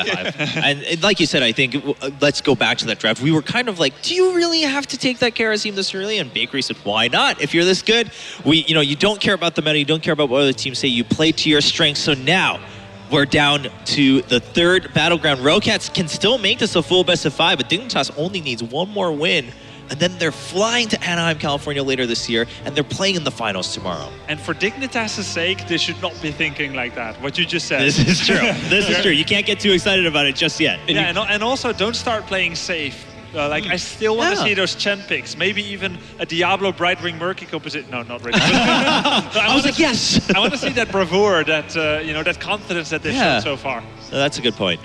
5. And like you said, I think, let's go back to that draft. We were kind of like, do you really have to take that Kharazim this early? And Bakery said, why not? If you're this good, you don't care about the meta, you don't care about what other teams say, you play to your strengths. So now, we're down to the 3rd Battleground. ROCCAT can still make this a full best of 5, but Dignitas only needs one more win. And then they're flying to Anaheim, California later this year, and they're playing in the finals tomorrow. And for Dignitas' sake, they should not be thinking like that, what you just said. This is true. This is true. You can't get too excited about it just yet. And also, don't start playing safe. I still want to see those Chen picks. Maybe even a Diablo Brightwing Murky composition. No, not really. I was like, yes. I want to see that bravura, that that confidence that they've shown so far. That's a good point.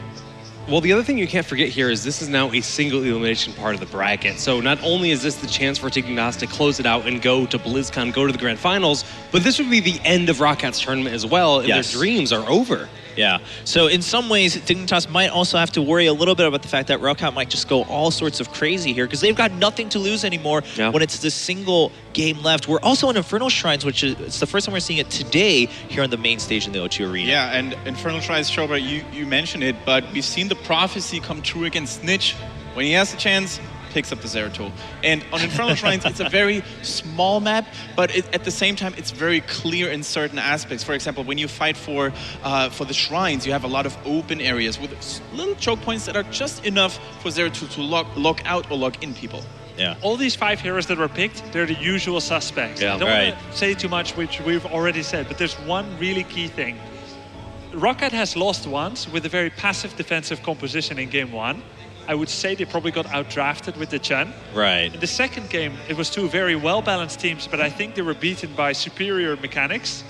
Well, the other thing you can't forget here is this is now a single elimination part of the bracket. So not only is this the chance for Dignitas to close it out and go to BlizzCon, go to the grand finals, but this would be the end of ROCCAT's tournament as well, and their dreams are over. Yeah. So in some ways, Dignitas might also have to worry a little bit about the fact that ROCCAT might just go all sorts of crazy here because they've got nothing to lose anymore when it's this single game left. We're also in Infernal Shrines, which is it's the first time we're seeing it today here on the main stage in the O2 Arena. Yeah, and Infernal Shrines, Shoba, you mentioned it, but we've seen the prophecy come true against Snitch. When he has the chance, picks up the Zeratul. And on Infernal Shrines, it's a very small map, but at the same time, it's very clear in certain aspects. For example, when you fight for the shrines, you have a lot of open areas with little choke points that are just enough for Zeratul to lock out or lock in people. Yeah. All these 5 heroes that were picked, they're the usual suspects. Yeah. I don't want to say too much, which we've already said, but there's one really key thing. ROCCAT has lost once with a very passive defensive composition in game 1. I would say they probably got outdrafted with the Chen. Right. In the second game, it was 2 very well-balanced teams, but I think they were beaten by superior mechanics.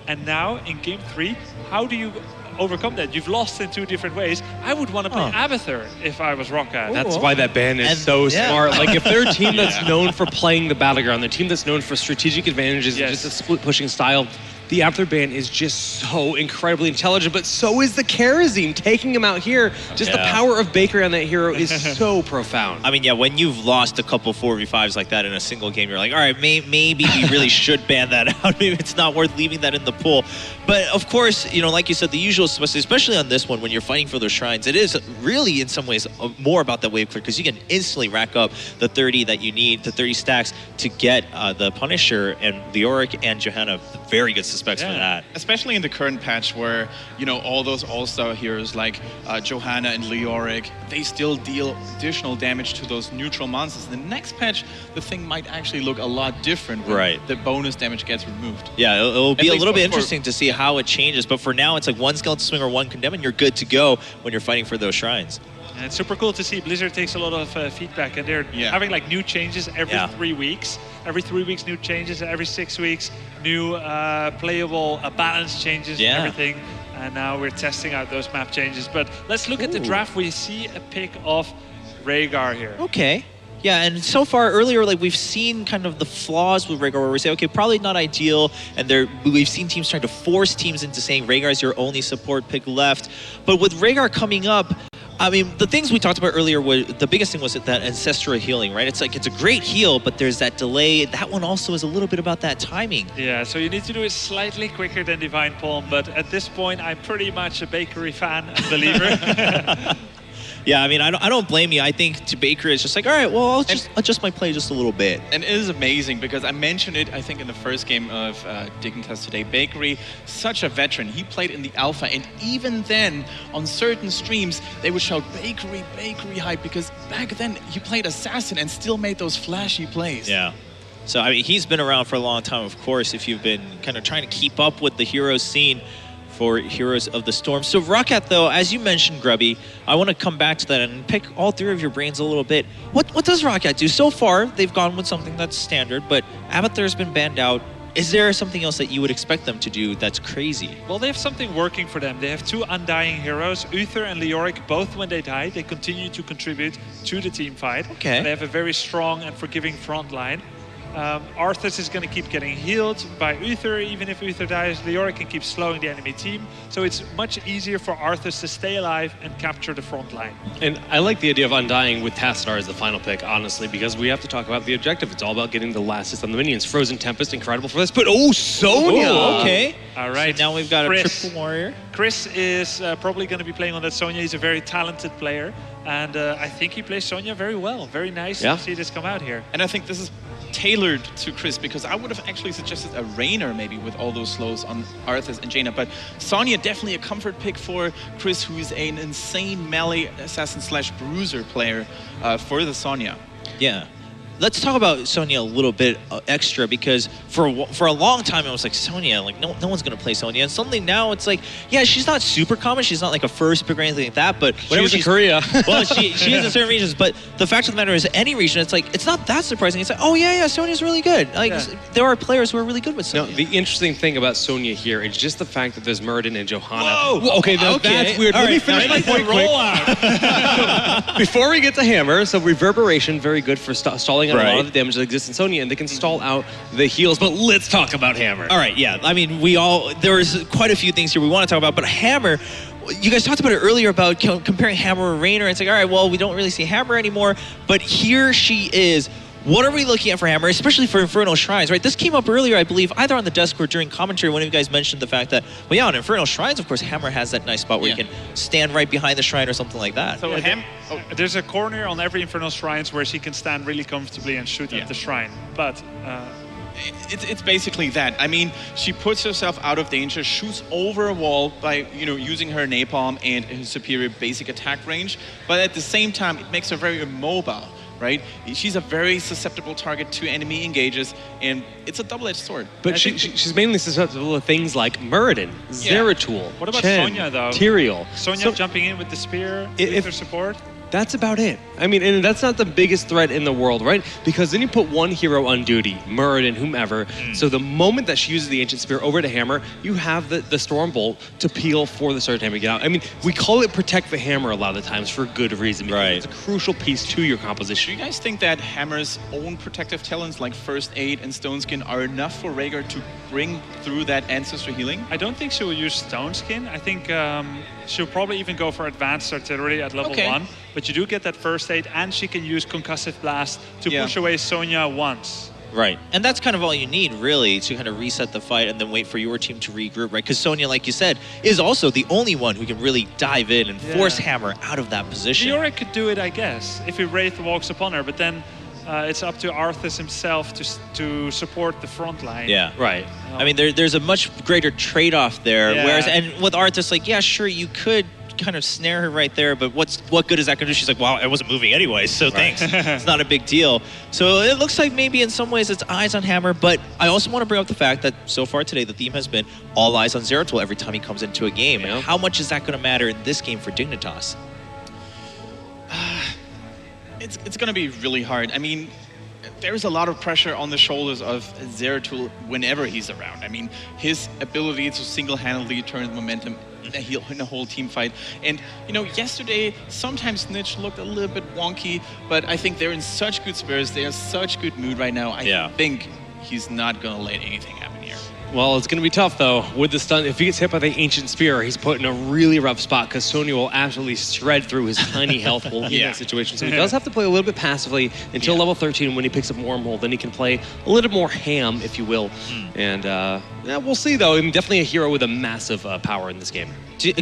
And now, in game 3, how do you overcome that? You've lost in 2 different ways. I would want to play Abathur if I was ROCCAT. That's why that ban is so smart. Like, if they're a team that's known for playing the battleground, the team that's known for strategic advantages and just a split-pushing style, the Abathur ban is just so incredibly intelligent, but so is the Kharazim. Taking him out here, just the power of Bakery on that hero is so profound. I mean, yeah, when you've lost a couple 4v5s like that in a single game, you're like, all right, maybe we really should ban that out. Maybe it's not worth leaving that in the pool. But of course, like you said, the usual, especially on this one, when you're fighting for those shrines, it is really, in some ways, more about that wave clear, because you can instantly rack up the 30 that you need, the 30 stacks to get the Punisher and Leoric and Johanna. Very good suspects for that. Especially in the current patch where, all those all-star heroes like Johanna and Leoric, they still deal additional damage to those neutral monsters. In the next patch, the thing might actually look a lot different when the bonus damage gets removed. Yeah, it'll be a little bit interesting to see how it changes, but for now, it's like 1 Skeleton Swing or 1 Condemn, and you're good to go when you're fighting for those shrines. And it's super cool to see. Blizzard takes a lot of feedback, and they're having like new changes every 3 weeks. Every 3 weeks, new changes. Every 6 weeks, new playable balance changes and everything. And now we're testing out those map changes. But let's look at the draft. We see a pick of Rhaegar here. Okay. Yeah, and so far earlier, like we've seen kind of the flaws with Rhaegar where we say, okay, probably not ideal, and we've seen teams trying to force teams into saying Rhaegar is your only support pick left. But with Rhaegar coming up, I mean, the things we talked about earlier, the biggest thing was that ancestral healing, right? It's like, it's a great heal, but there's that delay. That one also is a little bit about that timing. Yeah, so you need to do it slightly quicker than Divine Palm, but at this point, I'm pretty much a Bakery fan and believer. Yeah, I mean, I don't blame you. I think to Bakery, it's just like, all right, well, I'll just adjust my play just a little bit. And it is amazing because I mentioned it, I think, in the first game of Dignitas today. Bakery, such a veteran. He played in the alpha, and even then, on certain streams, they would shout Bakery, Bakery hype, because back then, he played Assassin and still made those flashy plays. Yeah. So, I mean, he's been around for a long time, of course, if you've been kind of trying to keep up with the Heroes scene for Heroes of the Storm. So ROCCAT, though, as you mentioned, Grubby, I want to come back to that and pick all three of your brains a little bit. What does ROCCAT do? So far, they've gone with something that's standard, but Abathur's been banned out. Is there something else that you would expect them to do that's crazy? Well, they have something working for them. They have two undying heroes, Uther and Leoric. Both, when they die, they continue to contribute to the team fight. Okay. They have a very strong and forgiving front line. Arthas is going to keep getting healed by Uther. Even if Uther dies, Leoric can keep slowing the enemy team. So it's much easier for Arthas to stay alive and capture the front line. And I like the idea of Undying with Tassadar as the final pick, honestly, because we have to talk about the objective. It's all about getting the last hit on the minions. Frozen Tempest, incredible for this, but Sonya! Ooh, okay. All right. So now we've got Chris. a triple warrior. Chris is probably going to be playing on that Sonya. He's a very talented player. And I think he plays Sonya very well. Very nice to see this come out here. And I think this is tailored to Chris, because I would have actually suggested a Rainer maybe with all those slows on Arthas and Jaina, but Sonya definitely a comfort pick for Chris, who is an insane melee assassin / bruiser player for the Sonya. Yeah. Let's talk about Sonya a little bit extra, because for a long time I was like, Sonya, like no one's gonna play Sonya, and suddenly now it's like, yeah, she's not super common, she's not like a first pick or anything like that, but whenever she's in Korea. Well, she is in certain regions, but the fact of the matter is, any region, it's like, it's not that surprising. It's like, oh yeah, Sonya's really good. Like there are players who are really good with Sonya. No, the interesting thing about Sonya here is just the fact that there's Muradin and Johanna. Whoa! Okay, that's weird. Let me finish my point quick. Before we get to Hammer, so Reverberation, very good for stalling out a lot of the damage that exists in Sonya, and they can stall out the heals. But let's talk about Hammer. All right, yeah. I mean, there's quite a few things here we want to talk about, but Hammer, you guys talked about it earlier about comparing Hammer and Rainer. It's like, all right, well, we don't really see Hammer anymore, but here she is. What are we looking at for Hammer, especially for Infernal Shrines, right? This came up earlier, I believe, either on the desk or during commentary. One of you guys mentioned the fact that, well, yeah, on Infernal Shrines, of course, Hammer has that nice spot where you can stand right behind the shrine or something like that. So there's a corner on every Infernal Shrines where she can stand really comfortably and shoot at the shrine. But it's basically that. I mean, she puts herself out of danger, shoots over a wall by using her napalm and her superior basic attack range, but at the same time, it makes her very immobile. Right? She's a very susceptible target to enemy engages, and it's a double-edged sword. But she's mainly susceptible to things like Muradin, Zeratul, what about Chen, Sonya, though? Tyrael. Sonya jumping in with the spear, with her support? That's about it. I mean, and that's not the biggest threat in the world, right? Because then you put one hero on duty, Muradin, whomever. So the moment that she uses the Ancient Spear over to Hammer, you have the Stormbolt to peel for the Sword Hammer to get out. I mean, we call it Protect the Hammer a lot of the times for good reason, because it's a crucial piece to your composition. Do you guys think that Hammer's own protective talents like First Aid and Stone Skin are enough for Rhaegar to bring through that Ancestor healing? I don't think she will use Stone Skin. I think she'll probably even go for Advanced Artillery at level 1. But you do get that First Aid, and she can use Concussive Blast to push away Sonya once. Right, and that's kind of all you need, really, to kind of reset the fight and then wait for your team to regroup, right? Because Sonya, like you said, is also the only one who can really dive in and force Hammer out of that position. Leoric could do it, I guess, if he Wraith walks upon her, but then it's up to Arthas himself to support the front line. Yeah, right. I mean, there's a much greater trade-off there, whereas, and with Arthas, like, yeah, sure, you could kind of snare her right there, but what good is that going to do? She's like, well, I wasn't moving anyway, so thanks. It's not a big deal. So it looks like maybe in some ways it's eyes on Hammer, but I also want to bring up the fact that so far today the theme has been all eyes on Zeratul every time he comes into a game. And how much is that going to matter in this game for Dignitas? It's going to be really hard. I mean, there's a lot of pressure on the shoulders of Zeratul whenever he's around. I mean, his ability to single-handedly turn the momentum in a whole team fight. And, yesterday, sometimes Snitch looked a little bit wonky, but I think they're in such good spirits. They're in such good mood right now. I think he's not going to let anything happen here. Well, it's going to be tough, though, with the stun. If he gets hit by the Ancient Spear, he's put in a really rough spot, because Sonya will absolutely shred through his tiny health pool in that situation. So he does have to play a little bit passively until level 13, when he picks up Wormhole. Then he can play a little more ham, if you will. And we'll see, though. I mean, definitely a hero with a massive power in this game.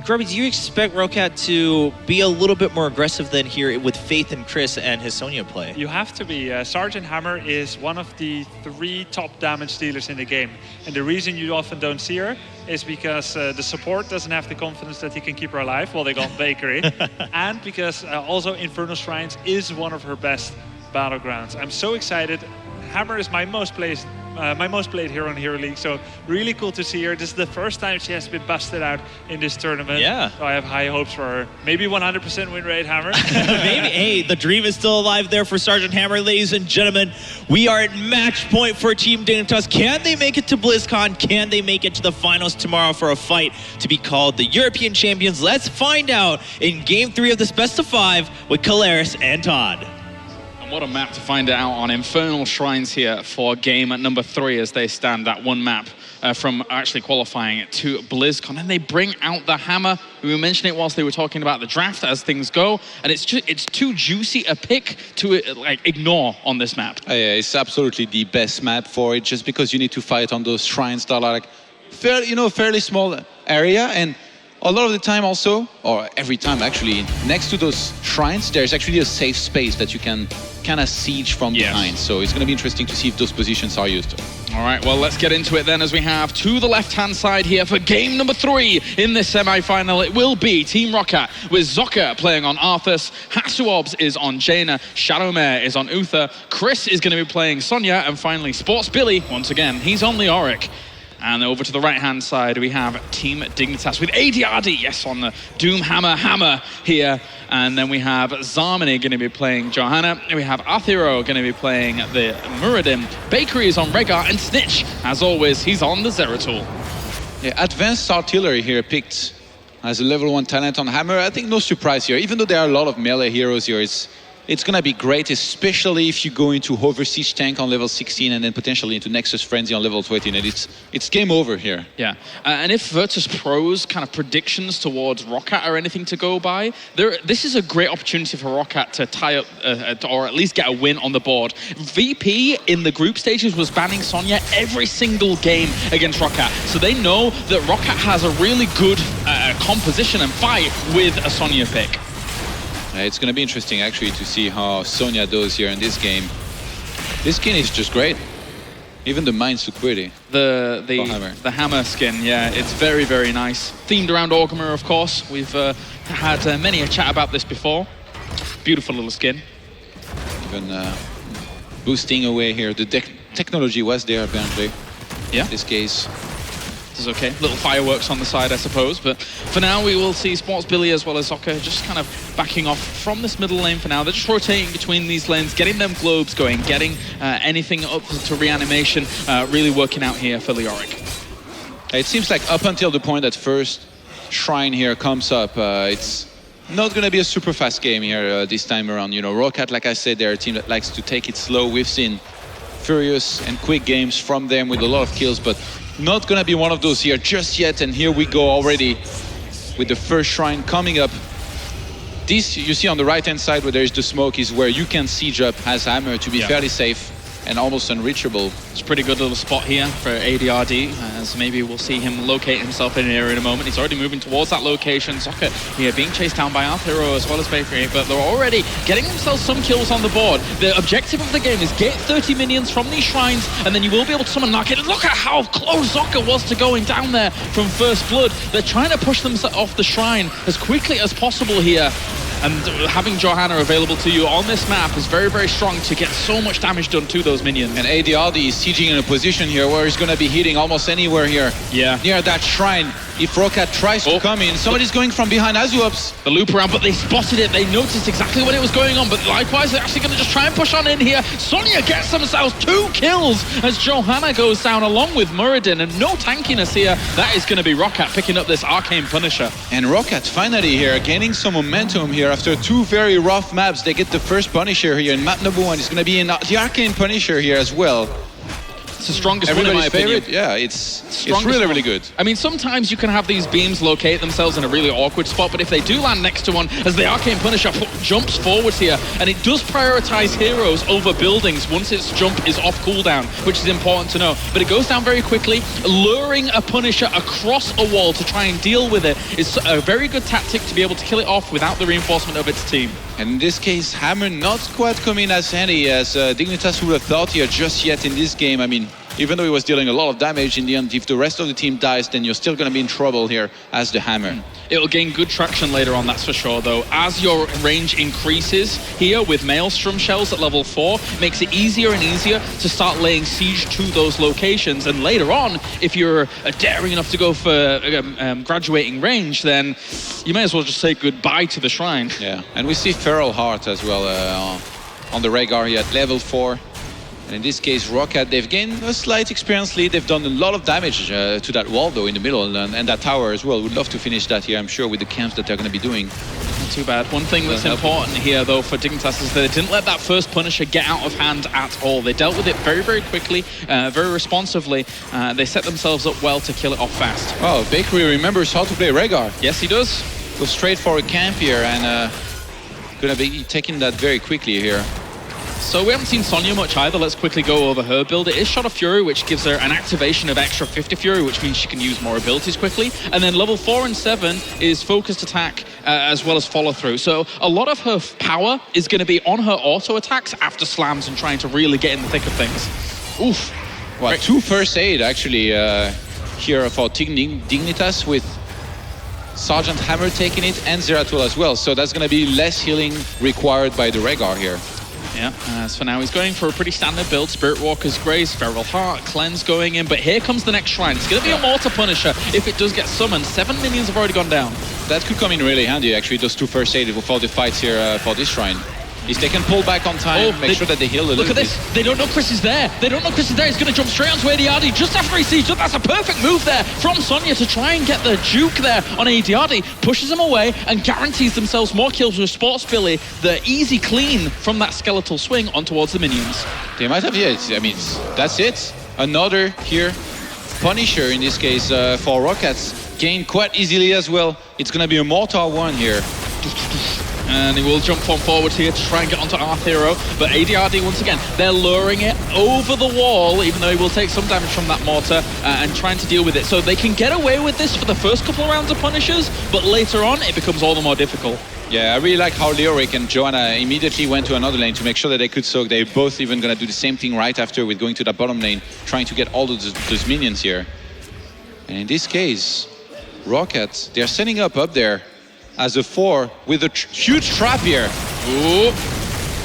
Grubby, do you expect ROCCAT to be a little bit more aggressive than here with Faith and Chris and his Sonya play? You have to be. Sergeant Hammer is one of the 3 top damage dealers in the game. And the reason you often don't see her is because the support doesn't have the confidence that he can keep her alive while they got Bakery. And because also Infernal Shrines is one of her best battlegrounds. I'm so excited. Hammer is my most played hero in Hero League, so really cool to see her. This is the first time she has been busted out in this tournament. Yeah. So I have high hopes for her. Maybe 100% win rate, Hammer. Maybe. Hey, the dream is still alive there for Sergeant Hammer, ladies and gentlemen. We are at match point for Team Dignitas. Can they make it to BlizzCon? Can they make it to the finals tomorrow for a fight to be called the European Champions? Let's find out in Game 3 of this best of 5 with Kalaris and Todd. And what a map to find it out on. Infernal Shrines here for game at number 3 as they stand. That one map from actually qualifying to BlizzCon. And they bring out the hammer. We were mentioning it whilst they were talking about the draft as things go. And it's too juicy a pick to like ignore on this map. Yeah, it's absolutely the best map for it, just because you need to fight on those shrines that are like fairly small area. And a lot of the time also, or every time actually, next to those shrines, there's actually a safe space that you can kind of siege from behind. So it's going to be interesting to see if those positions are used. All right, well, let's get into it then as we have to the left-hand side here for game number 3 in this semi-final. It will be Team ROCCAT with Zocca playing on Arthas, Hasuobs is on Jaina, Shadowmare is on Uther, Chris is going to be playing Sonya, and finally Sports Billy, once again, he's on Leoric. And over to the right-hand side, we have Team Dignitas with ADRD, yes, on the Doom Hammer here. And then we have Zarmany going to be playing Johanna. We have Arthiro going to be playing the Muradin. Bakery is on Rehgar, and Snitch, as always, he's on the Zeratul. Yeah, Advanced Artillery here picked as a level 1 talent on Hammer. I think no surprise here. Even though there are a lot of melee heroes here, it's going to be great, especially if you go into Hover Siege Tank on level 16 and then potentially into Nexus Frenzy on level 20. And it's game over here. Yeah, and if Virtus Pro's kind of predictions towards ROCCAT are anything to go by, this is a great opportunity for ROCCAT to tie up, or at least get a win on the board. VP in the group stages was banning Sonya every single game against ROCCAT. So they know that ROCCAT has a really good composition and fight with a Sonya pick. It's going to be interesting, actually, to see how Sonya does here in this game. This skin is just great. Even the Mind's too pretty. The hammer skin, yeah, it's very, very nice. Themed around Orgrimmar, of course. We've had many a chat about this before. Beautiful little skin. Even boosting away here. The technology was there, apparently. Yeah. In this case. Is okay. Little fireworks on the side, I suppose. But for now, we will see Sports Billy as well as Zocca just kind of backing off from this middle lane for now. They're just rotating between these lanes, getting them globes going, getting anything up to reanimation, really working out here for Leoric. It seems like up until the point that first shrine here comes up, it's not going to be a super fast game here this time around. You know, ROCCAT, like I said, they're a team that likes to take it slow. We've seen furious and quick games from them with a lot of kills, but not gonna be one of those here just yet. And here we go already with the first shrine coming up. This you see on the right hand side where there is the smoke is where you can siege up as Hammer to be fairly safe and almost unreachable. It's a pretty good little spot here for ADRD, as maybe we'll see him locate himself in an area in a moment. He's already moving towards that location. Zocca here being chased down by Arthiro as well as Bakery, but they're already getting themselves some kills on the board. The objective of the game is get 30 minions from these shrines, and then you will be able to summon Narket. Look at how close Zocca was to going down there from First Blood. They're trying to push them off the shrine as quickly as possible here. And having Johanna available to you on this map is very, very strong to get so much damage done to those minions. And ADRD is sieging in a position here where he's going to be hitting almost anywhere here. Yeah. Near that shrine. If ROCCAT tries to come in, somebody's going from behind Hasuobs. The loop around, but they spotted it. They noticed exactly what it was going on, but likewise, they're actually going to just try and push on in here. Sonya gets themselves 2 kills as Johanna goes down along with Muradin, and no tankiness here. That is going to be ROCCAT picking up this Arcane Punisher. And ROCCAT finally here gaining some momentum here after 2 very rough maps. They get the first Punisher here in map number 1. It's going to be in the Arcane Punisher here as well. It's the strongest one in my opinion. Yeah, it's really, really good. I mean, sometimes you can have these beams locate themselves in a really awkward spot, but if they do land next to one, as the Arcane Punisher jumps forwards here, and it does prioritize heroes over buildings once its jump is off cooldown, which is important to know. But it goes down very quickly. Luring a Punisher across a wall to try and deal with it is a very good tactic to be able to kill it off without the reinforcement of its team. And in this case, Hammer not quite coming as handy as Dignitas would have thought here just yet in this game. I mean, even though he was dealing a lot of damage in the end, if the rest of the team dies, then you're still going to be in trouble here as the Hammer. It'll gain good traction later on, that's for sure, though. As your range increases here with Maelstrom Shells at level 4, makes it easier and easier to start laying siege to those locations. And later on, if you're daring enough to go for graduating range, then you may as well just say goodbye to the shrine. Yeah, and we see Feral Heart as well on the Rehgar here at level 4. And in this case, ROCCAT, they've gained a slight experience lead. They've done a lot of damage to that wall, though, in the middle, and that tower as well. Would love to finish that here, I'm sure, with the camps that they're going to be doing. Not too bad. One thing that's important here, though, for Dignitas is that they didn't let that first Punisher get out of hand at all. They dealt with it very, very quickly, very responsively. They set themselves up well to kill it off fast. Oh, Bakery remembers how to play Rhaegar. Yes, he does. Go straight for a camp here and gonna be taking that very quickly here. So we haven't seen Sonya much either. Let's quickly go over her build. It is Shot of Fury, which gives her an activation of extra 50 Fury, which means she can use more abilities quickly. And then level 4 and 7 is focused attack as well as follow through. So a lot of her power is going to be on her auto attacks after slams and trying to really get in the thick of things. Oof. Well, 2 first aid actually here for Dignitas with Sergeant Hammer taking it and Zeratul as well. So that's going to be less healing required by the Rhaegar here. Yeah, as for now, he's going for a pretty standard build. Spirit Walker's Grace, Feral Heart, Cleanse going in. But here comes the next shrine. It's going to be a Mortar Punisher if it does get summoned. 7 minions have already gone down. That could come in really handy, actually, those 2 first aid for the fights here for this shrine. If they can pull back on time, make sure that they heal a little bit. Look at this. They don't know Chris is there. They don't know Chris is there. He's going to jump straight onto ADRD just after he sees it. That's a perfect move there from Sonya to try and get the juke there on ADRD. Pushes him away and guarantees themselves more kills with Sports Billy. The easy clean from that skeletal swing on towards the minions. They might have, I mean, that's it. Another here. Punisher, in this case, for ROCCAT. Gained quite easily as well. It's going to be a Mortar 1 here. And he will jump on forward here to try and get onto our hero. But ADRD, once again, they're luring it over the wall, even though he will take some damage from that mortar and trying to deal with it. So they can get away with this for the first couple of rounds of Punishers, but later on, it becomes all the more difficult. Yeah, I really like how Leoric and Joanna immediately went to another lane to make sure that they could soak. They're both even going to do the same thing right after with going to that bottom lane, trying to get all those minions here. And in this case, ROCCAT, they're setting up there as a 4 with a huge trap here. Ooh,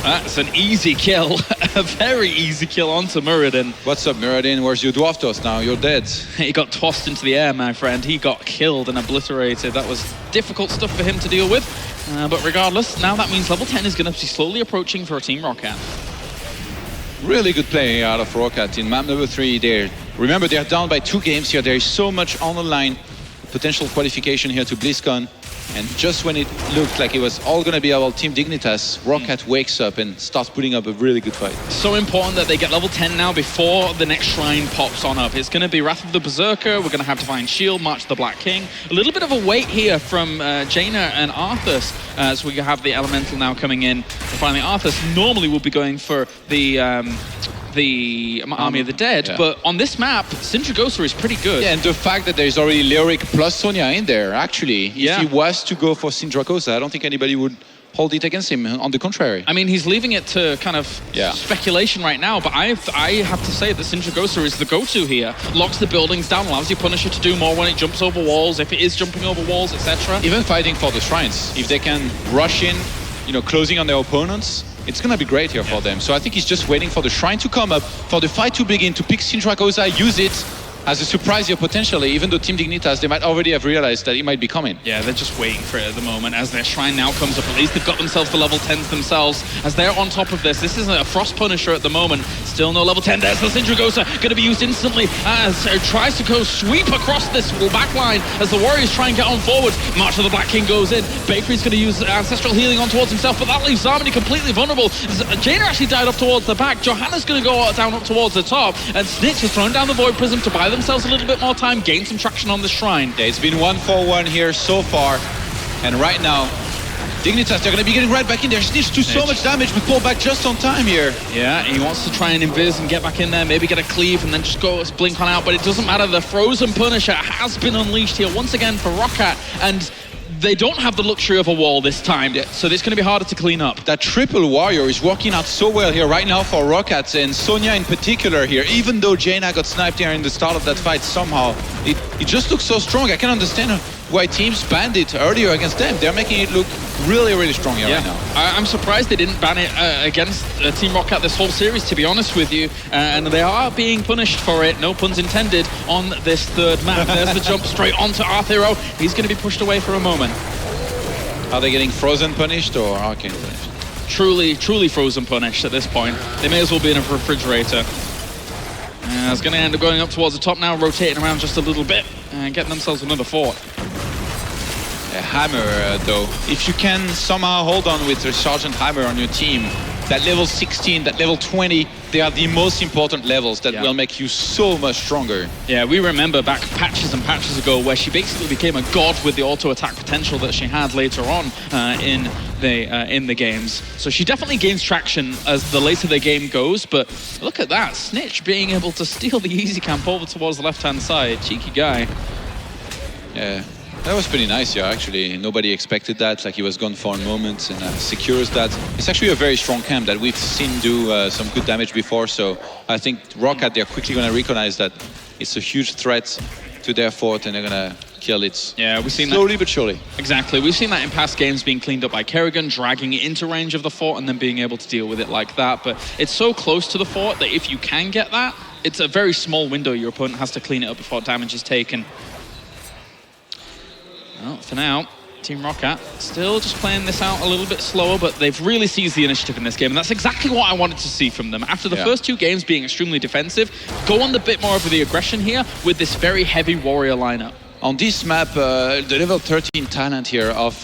that's an easy kill. A very easy kill onto Muradin. What's up, Muradin? Where's your dwarf toss now? You're dead. He got tossed into the air, my friend. He got killed and obliterated. That was difficult stuff for him to deal with. But regardless, now that means level 10 is going to be slowly approaching for Team ROCCAT. Really good play out of ROCCAT in map number 3. Remember, they're down by 2 games here. There is so much on the line. Potential qualification here to BlizzCon. And just when it looked like it was all going to be about Team Dignitas, ROCCAT wakes up and starts putting up a really good fight. So important that they get level 10 now before the next shrine pops on up. It's going to be Wrath of the Berserker. We're going to have Divine Shield, March of the Black King. A little bit of a wait here from Jaina and Arthas as we have the Elemental now coming in. Finally, Arthas normally will be going for the Army of the Dead, but on this map, Sindragosa is pretty good. Yeah, and the fact that there's already Leoric plus Sonya in there, actually, if he was to go for Sindragosa, I don't think anybody would hold it against him. On the contrary. I mean, he's leaving it to kind of speculation right now, but I have to say that Sindragosa is the go-to here. Locks the buildings down, allows your Punisher to do more when it jumps over walls, if it is jumping over walls, etc. Even fighting for the shrines. If they can rush in, closing on their opponents, it's going to be great here for them. So I think he's just waiting for the shrine to come up, for the fight to begin, to pick Sindragosa, use it as a surprise here potentially, even though Team Dignitas, they might already have realized that it might be coming. Yeah, they're just waiting for it at the moment. As their shrine now comes up, at least they've got themselves the level 10s themselves, as they're on top of this. This isn't a Frost Punisher at the moment. Still no level 10. There's the Sindragosa, going to be used instantly as it tries to go sweep across this back line as the Warriors try and get on forward. March of the Black King goes in. Bakery's going to use Ancestral Healing on towards himself, but that leaves Zarmany completely vulnerable. Jaina actually died up towards the back. Johanna's going to go down up towards the top, and Snitch has thrown down the Void Prism to buy themselves a little bit more time, gain some traction on the shrine. Yeah, it's been 1-4-1 here so far, and right now Dignitas, they're going to be getting right back in there. Snitch do so much damage, but pull back just on time here. Yeah, he wants to try and invis and get back in there, maybe get a cleave and then just go blink on out, but it doesn't matter. The Frozen Punisher has been unleashed here once again for ROCCAT, and they don't have the luxury of a wall this time, so it's going to be harder to clean up. That triple warrior is working out so well here right now for ROCCAT, and Sonya in particular here. Even though Jaina got sniped here in the start of that fight somehow, it just looks so strong. I can understand why teams banned it earlier against them. They're making it look really, really strong here right now. I'm surprised they didn't ban it against Team ROCCAT this whole series, to be honest with you. And they are being punished for it, no puns intended, on this third map. There's the jump straight onto Arthero. He's going to be pushed away for a moment. Are they getting frozen punished or arcane punished? Truly, truly frozen punished at this point. They may as well be in a refrigerator. It's going to end up going up towards the top now, rotating around just a little bit and getting themselves another fort. Hammer, though, if you can somehow hold on with a Sergeant Hammer on your team, that level 16, that level 20, they are the most important levels that will make you so much stronger. Yeah, we remember back patches and patches ago where she basically became a god with the auto attack potential that she had later on in the games. So she definitely gains traction as the later the game goes, but look at that, Snitch being able to steal the easy camp over towards the left-hand side. Cheeky guy. Yeah. That was pretty nice, yeah, actually. Nobody expected that, like he was gone for a moment and secures that. It's actually a very strong camp that we've seen do some good damage before, so I think ROCCAT, they're quickly going to recognize that it's a huge threat to their fort and they're going to kill it. Yeah, we've seen slowly that. But surely. Exactly. We've seen that in past games being cleaned up by Kerrigan, dragging it into range of the fort and then being able to deal with it like that. But it's so close to the fort that if you can get that, it's a very small window your opponent has to clean it up before damage is taken. Well, for now, Team ROCCAT still just playing this out a little bit slower, but they've really seized the initiative in this game, and that's exactly what I wanted to see from them. After the first two games being extremely defensive, go on the bit more of the aggression here with this very heavy warrior lineup. On this map, the level 13 talent here of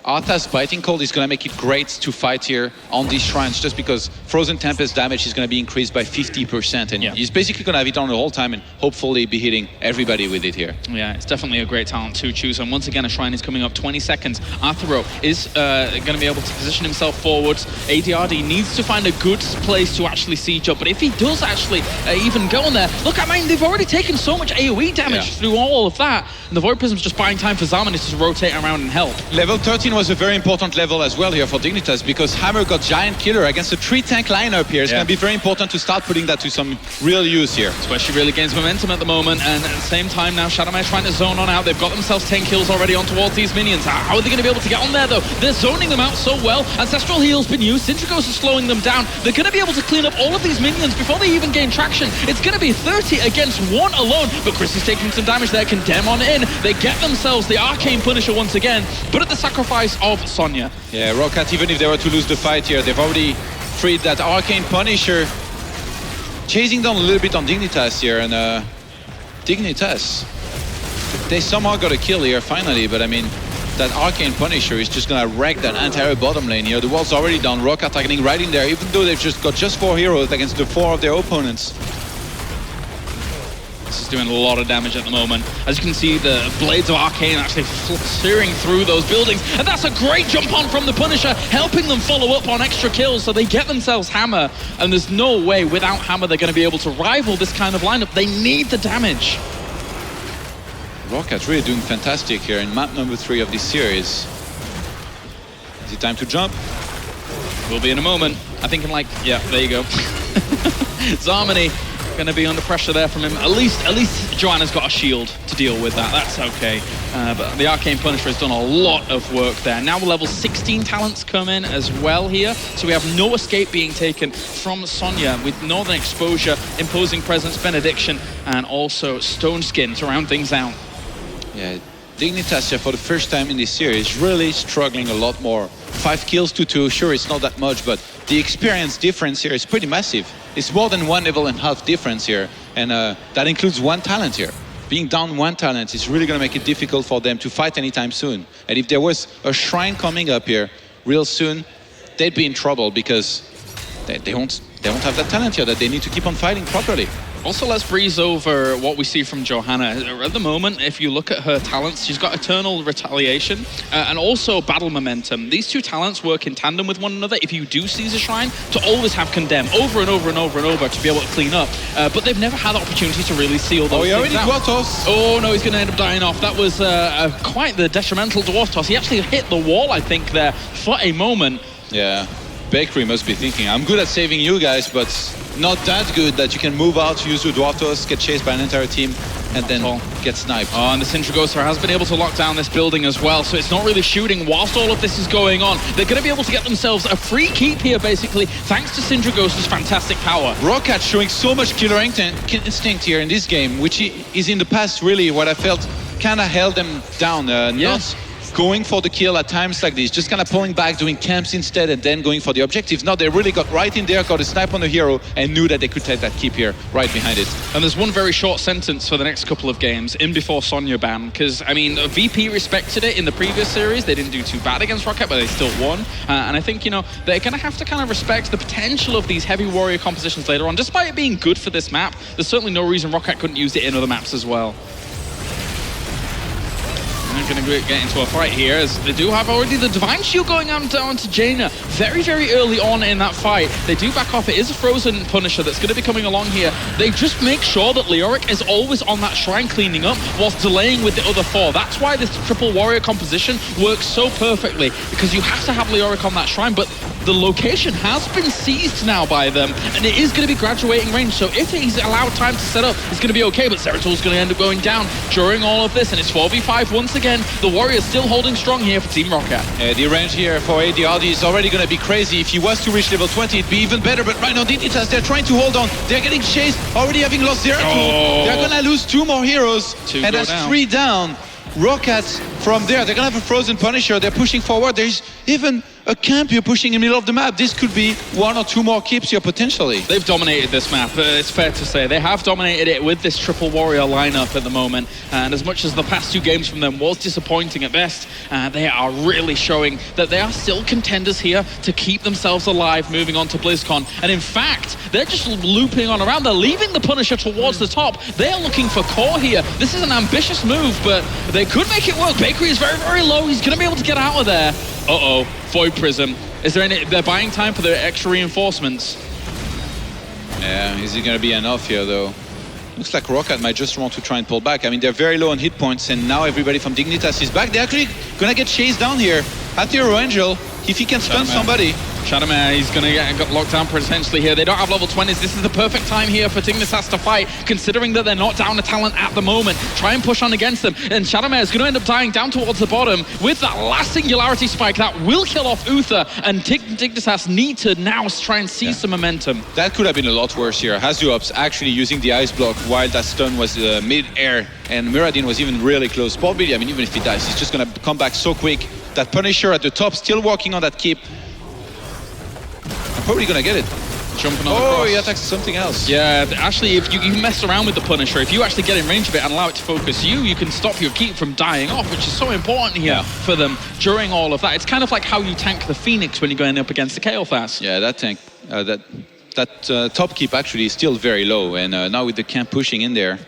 Arthas Biting Cold is going to make it great to fight here on these shrines, just because Frozen Tempest damage is going to be increased by 50%, and he's basically going to have it on the whole time and hopefully be hitting everybody with it here. Yeah, it's definitely a great talent to choose, and once again a shrine is coming up 20 seconds. Arthuro is going to be able to position himself forwards. ADRD needs to find a good place to actually siege up, but if he does actually even go in there, look, I mean, they've already taken so much AoE damage through all of that, and the Void Prism's just buying time for Zarmanis to rotate around and help. Level 13 was a very important level as well here for Dignitas, because Hammer got Giant Killer against a 3-tank lineup here. It's going to be very important to start putting that to some real use here. That's where she really gains momentum at the moment, and at the same time now Shadowmare trying to zone on out. They've got themselves 10 kills already on towards these minions. How are they going to be able to get on there though? They're zoning them out so well. Ancestral Heal's been used. Syndragos is slowing them down. They're going to be able to clean up all of these minions before they even gain traction. It's going to be 30 against 1 alone, but Chris is taking some damage there. Condemn on in. They get themselves the Arcane Punisher once again, but at the sacrifice of Sonya. Yeah, ROCCAT, even if they were to lose the fight here, they've already freed that Arcane Punisher. Chasing down a little bit on Dignitas here, and Dignitas, they somehow got a kill here finally, but I mean, that Arcane Punisher is just gonna wreck that entire bottom lane here. The wall's already down, ROCCAT are getting right in there, even though they've just got 4 heroes against the 4 of their opponents. This is doing a lot of damage at the moment. As you can see, the Blades of Arcane actually searing through those buildings. And that's a great jump on from the Punisher, helping them follow up on extra kills. So they get themselves Hammer. And there's no way without Hammer they're going to be able to rival this kind of lineup. They need the damage. ROCCAT's really doing fantastic here in map number 3 of this series. Is it time to jump? Will be in a moment. I think there you go. Zarmani going to be under pressure there from him. At least Joanna's got a shield to deal with that. That's okay. But the Arcane Punisher has done a lot of work there. Now level 16 talents come in as well here. So we have no escape being taken from Sonya with Northern Exposure, Imposing Presence, Benediction, and also Stone Skin to round things out. Yeah, Dignitas for the first time in this series really struggling a lot more. 5 kills to 2, sure it's not that much, but the experience difference here is pretty massive. It's more than 1.5 level difference here, and that includes 1 talent here. Being down 1 talent is really going to make it difficult for them to fight anytime soon. And if there was a shrine coming up here real soon, they'd be in trouble because they won't have that talent here that they need to keep on fighting properly. Also, let's breeze over what we see from Johanna. At the moment, if you look at her talents, she's got Eternal Retaliation and also Battle Momentum. These 2 talents work in tandem with one another if you do seize a shrine, to always have Condemn over and over and over and over to be able to clean up. But they've never had the opportunity to really seal those things out. Dwarf Toss. Oh no, he's going to end up dying off. That was quite the detrimental Dwarf Toss. He actually hit the wall, I think, there for a moment. Yeah. Bakery must be thinking, I'm good at saving you guys, but not that good that you can move out, use your Dwarf Toss, get chased by an entire team, and then get sniped. Oh, and the Syndragosa has been able to lock down this building as well, so it's not really shooting whilst all of this is going on. They're going to be able to get themselves a free keep here, basically, thanks to Syndragosa's fantastic power. ROCCAT showing so much killer instinct here in this game, which is in the past really what I felt kind of held them down. going for the kill at times like this, just kind of pulling back, doing camps instead, and then going for the objectives. No, they really got right in there, got a snipe on the hero, and knew that they could take that keep here right behind it. And there's one very short sentence for the next couple of games in before Sonya ban, because, I mean, VP respected it in the previous series. They didn't do too bad against ROCCAT, but they still won. And I think, you know, they're going to have to kind of respect the potential of these heavy warrior compositions later on. Despite it being good for this map, there's certainly no reason ROCCAT couldn't use it in other maps as well. They're going to get into a fight here, as they do have already the Divine Shield going on down to Jaina very, very early on in that fight. They do back off. It is a Frozen Punisher that's going to be coming along here. They just make sure that Leoric is always on that shrine cleaning up whilst delaying with the other 4. That's why this triple warrior composition works so perfectly, because you have to have Leoric on that shrine, but the location has been seized now by them, and it is going to be graduating range, so if he's allowed time to set up, it's going to be okay, but Zeratul is going to end up going down during all of this, and it's 4v5 once again. The Warriors still holding strong here for Team ROCCAT. The range here for ADRD is already going to be crazy. If he was to reach level 20, it'd be even better, but right now Dignitas, they're trying to hold on. They're getting chased, already having lost Zeratul. Oh. They're going to lose 2 more heroes, and that's down. 3 down. ROCCAT from there, they're going to have a Frozen Punisher. They're pushing forward. There's even a camp you're pushing in the middle of the map. This could be 1 or 2 more keeps here potentially. They've dominated this map, it's fair to say. They have dominated it with this triple warrior lineup at the moment, and as much as the past 2 games from them was disappointing at best, they are really showing that they are still contenders here to keep themselves alive moving on to BlizzCon. And in fact, they're just looping on around. They're leaving the Punisher towards the top. They are looking for core here. This is an ambitious move, but they could make it work. Bakery is very, very low. He's going to be able to get out of there. Uh-oh, Void Prism. Is there any... They're buying time for the extra reinforcements. Yeah, is it going to be enough here, though? Looks like ROCCAT might just want to try and pull back. I mean, they're very low on hit points, and now everybody from Dignitas is back. They're actually going to get chased down here at the Hero Angel. If he can stun somebody. Shadowmare, he's going to get locked down potentially here. They don't have level 20s. This is the perfect time here for Dignitas to fight, considering that they're not down a talent at the moment. Try and push on against them. And Shadowmare is going to end up dying down towards the bottom with that last Singularity Spike that will kill off Uther. And Dignitas need to now try and seize some momentum. That could have been a lot worse here. Hazuops actually using the ice block while that stun was mid-air. And Muradin was even really close. Probably, I mean, even if he dies, he's just going to come back so quick. That Punisher at the top, still working on that keep. I'm probably gonna get it. Jumping on the cross. Oh, he attacks something else. Yeah, actually, if you mess around with the Punisher, if you actually get in range of it and allow it to focus you can stop your keep from dying off, which is so important here for them during all of that. It's kind of like how you tank the Phoenix when you're going up against the Kael'thas. Yeah, that tank, that top keep actually is still very low, and now with the camp pushing in there,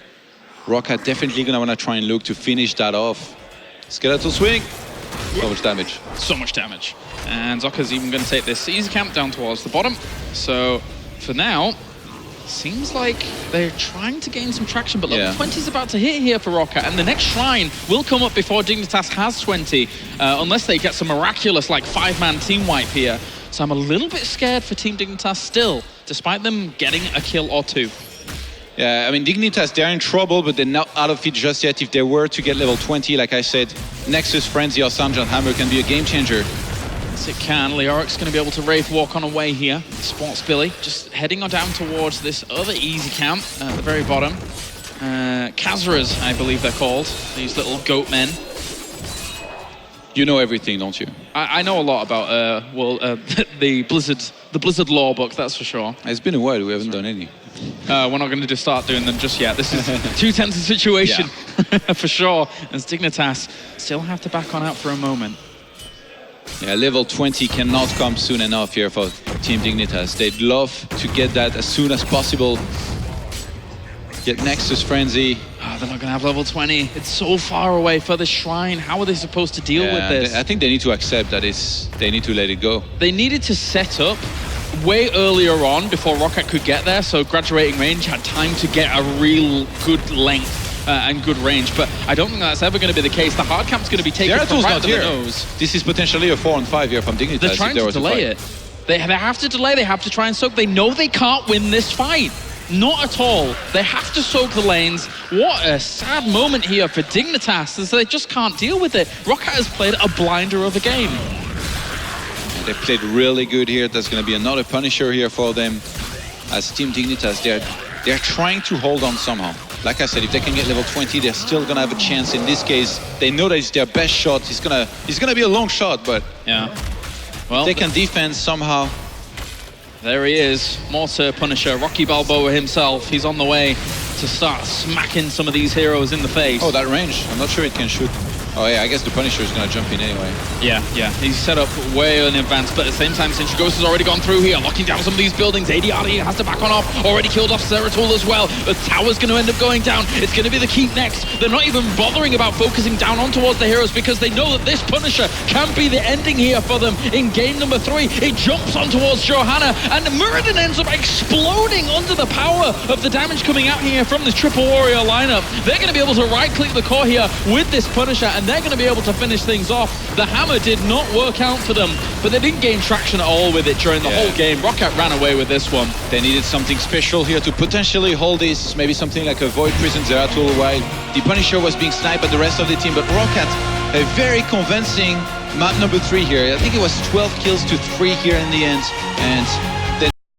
ROCCAT definitely gonna wanna try and look to finish that off. Skeletal swing. So much damage. So much damage. And Zocca's even going to take this easy camp down towards the bottom. So, for now, seems like they're trying to gain some traction, but level 20 is about to hit here for ROCCAT, and the next shrine will come up before Dignitas has 20, unless they get some miraculous, like, 5-man team wipe here. So I'm a little bit scared for Team Dignitas still, despite them getting a kill or 2. Yeah, I mean, Dignitas, they're in trouble, but they're not out of it just yet. If they were to get level 20, like I said, Nexus, Frenzy, or Sergeant Hammer can be a game changer. Yes, it can. Leoric's going to be able to Wraith Walk on away here. Sports Billy just heading on down towards this other easy camp at the very bottom. Kazras, I believe they're called. These little goat men. You know everything, don't you? I know a lot about the Blizzard lore book, that's for sure. It's been a while. We haven't done any. We're not going to start doing them just yet. This is too tense a situation for sure. As Dignitas still have to back on out for a moment. Yeah, level 20 cannot come soon enough here for Team Dignitas. They'd love to get that as soon as possible. Get Nexus Frenzy. Oh, they're not going to have level 20. It's so far away for the shrine. How are they supposed to deal with this? I think they need to accept that they need to let it go. They needed to set up way earlier on before ROCCAT could get there, so graduating range had time to get a real good length and good range, but I don't think that's ever going to be the case. The hard camp's going to be taken from right to the nose. This is potentially a 4-on-5 here from Dignitas. They're trying to delay it. They have to delay, they have to try and soak. They know they can't win this fight. Not at all. They have to soak the lanes. What a sad moment here for Dignitas, as they just can't deal with it. ROCCAT has played a blinder of a game. They played really good here. There's going to be another Punisher here for them. As Team Dignitas, they're trying to hold on somehow. like I said, if they can get level 20, they're still gonna have a chance. In this case, they know that it's their best shot. It's gonna be a long shot, but Yeah. Well, they can defend somehow. there he is, Mortar Punisher, Rocky Balboa himself. He's on the way to start smacking some of these heroes in the face. Oh, that range. I'm not sure it can shoot. Oh yeah, I guess the Punisher is gonna jump in anyway. Yeah. He's set up way in advance, but at the same time, Sinchigos has already gone through here, locking down some of these buildings. ADRD has to back on off, already killed off Zeratul as well. The tower's going to end up going down. It's going to be the keep next. They're not even bothering about focusing down on towards the heroes because they know that this Punisher can be the ending here for them in game number 3. It jumps on towards Johanna, and Muradin ends up exploding under the power of the damage coming out here from this Triple Warrior lineup. They're going to be able to right-click the core here with this Punisher, and they're going to be able to finish things off. The hammer did not work out for them, but they didn't gain traction at all with it during the whole game. ROCCAT ran away with this one. They needed something special here to potentially hold this, maybe something like a Void Prison Zeratul while the Punisher was being sniped by the rest of the team, but ROCCAT, a very convincing map number 3 here. I think it was 12 kills to 3 here in the end, and